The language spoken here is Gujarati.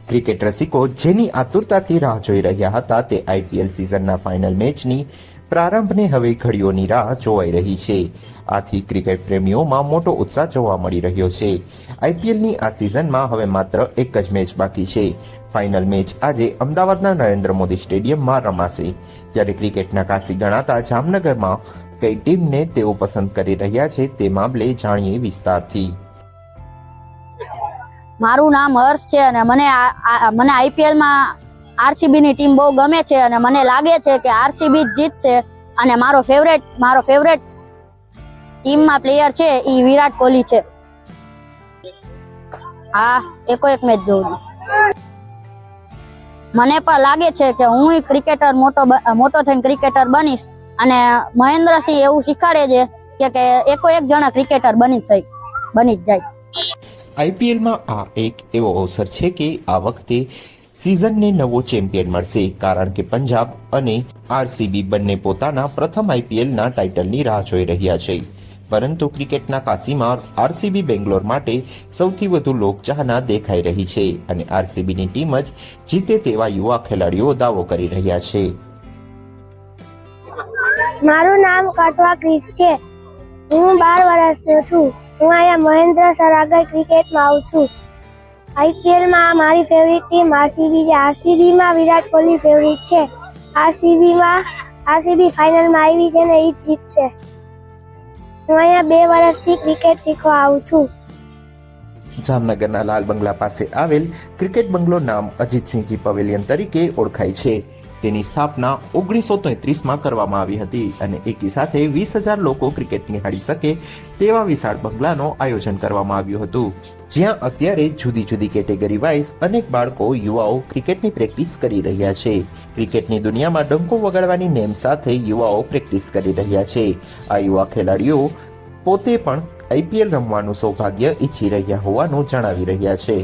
ક્રિકેટ રસિકો જેની આતુરતાથી રાહ જોઈ રહ્યા હતા તે આઈપીએલ સિઝનના ફાઇનલ મેચની પ્રારંભને હવે ઘડીઓની રાહ જોવાઈ રહી છે. આથી ક્રિકેટ પ્રેમીઓમાં મોટો ઉત્સાહ જોવા મળી રહ્યો છે. આઈપીએલની આ સિઝનમાં હવે માત્ર એક જ મેચ બાકી છે. ફાઇનલ મેચ આજે અમદાવાદના નરેન્દ્ર મોદી સ્ટેડિયમમાં રમાશે. જ્યારે ક્રિકેટના કાશી ગણાતા જામનગરમાં કઈ ટીમને તેઓ પસંદ કરી રહ્યા છે તે મામલે જાણીએ વિસ્તારથી. મારું નામ હર્ષ છે અને મને આઈપીએલમાં આરસીબીની ટીમ બહુ ગમે છે અને મને લાગે છે કે આરસીબી જ જીતશે અને મારો ફેવરેટ ટીમમાં પ્લેયર છે એ વિરાટ કોહલી છે. હા, એક મેચ જોઉં છું. મને પણ લાગે છે કે હું ક્રિકેટર મોટો થઈને ક્રિકેટર બનીશ અને મહેન્દ્રસિંહ એવું શીખવાડે છે કે એક જણા ક્રિકેટર બની જ જાય. આઈપીએલમાં આ એક એવો અવસર છે કે આ વખતે સિઝનને નવો ચેમ્પિયન મળશે, કારણ કે પંજાબ અને આરસીબી બંને પોતાના પ્રથમ આઈપીએલના ટાઇટલની રાહ જોઈ રહ્યા છે. પરંતુ ક્રિકેટના કાશીમાં આરસીબી બેંગ્લોર માટે સૌથી વધુ લોકચાહના દેખાઈ રહી છે અને આરસીબીની ટીમ જ જીતે તેવા યુવા ખેલાડીઓ દાવો કરી રહ્યા છે. મારું નામ કાટવા ક્રિસ છે. હું 12 વર્ષનો છું. હું અહીંયા મહેન્દ્ર સર આગળ ક્રિકેટમાં આવું છું. આઈપીએલમાં મારી ફેવરિટ ટીમ આરસીબી છે. આરસીબીમાં વિરાટ કોહલી ફેવરિટ છે. આરસીબી ફાઇનલમાં આવી છે ને એ જ જીતશે. હું અહીંયા 2 વર્ષથી ક્રિકેટ શીખવા આવું છું. જામનગરના લાલ બંગલા પાસે આવેલ ક્રિકેટ બંગલો નામ અજીતસિંહજી પવેલિયન તરીકે ઓળખાય છે. તેની સ્થાપના 1933માં કરવામાં આવી હતી અને એકી સાથે 20,000 લોકો ક્રિકેટ નિહાળી શકે તેવા વિશાળ બંગલાનો આયોજન કરવામાં આવ્યું હતું, જ્યાં અત્યારે જુદી જુદી કેટેગરી વાઇઝ અનેક બાળકો યુવાઓ ક્રિકેટની પ્રેક્ટિસ કરી રહ્યા છે. ક્રિકેટની દુનિયામાં ડંકો વગાડવાની નેમ સાથે યુવાઓ પ્રેક્ટિસ કરી રહ્યા છે. આ યુવા ખેલાડીઓ પોતે પણ આઈપીએલ રમવાનું સૌભાગ્ય ઈચ્છી રહ્યા હોવાનું જણાવી રહ્યા છે.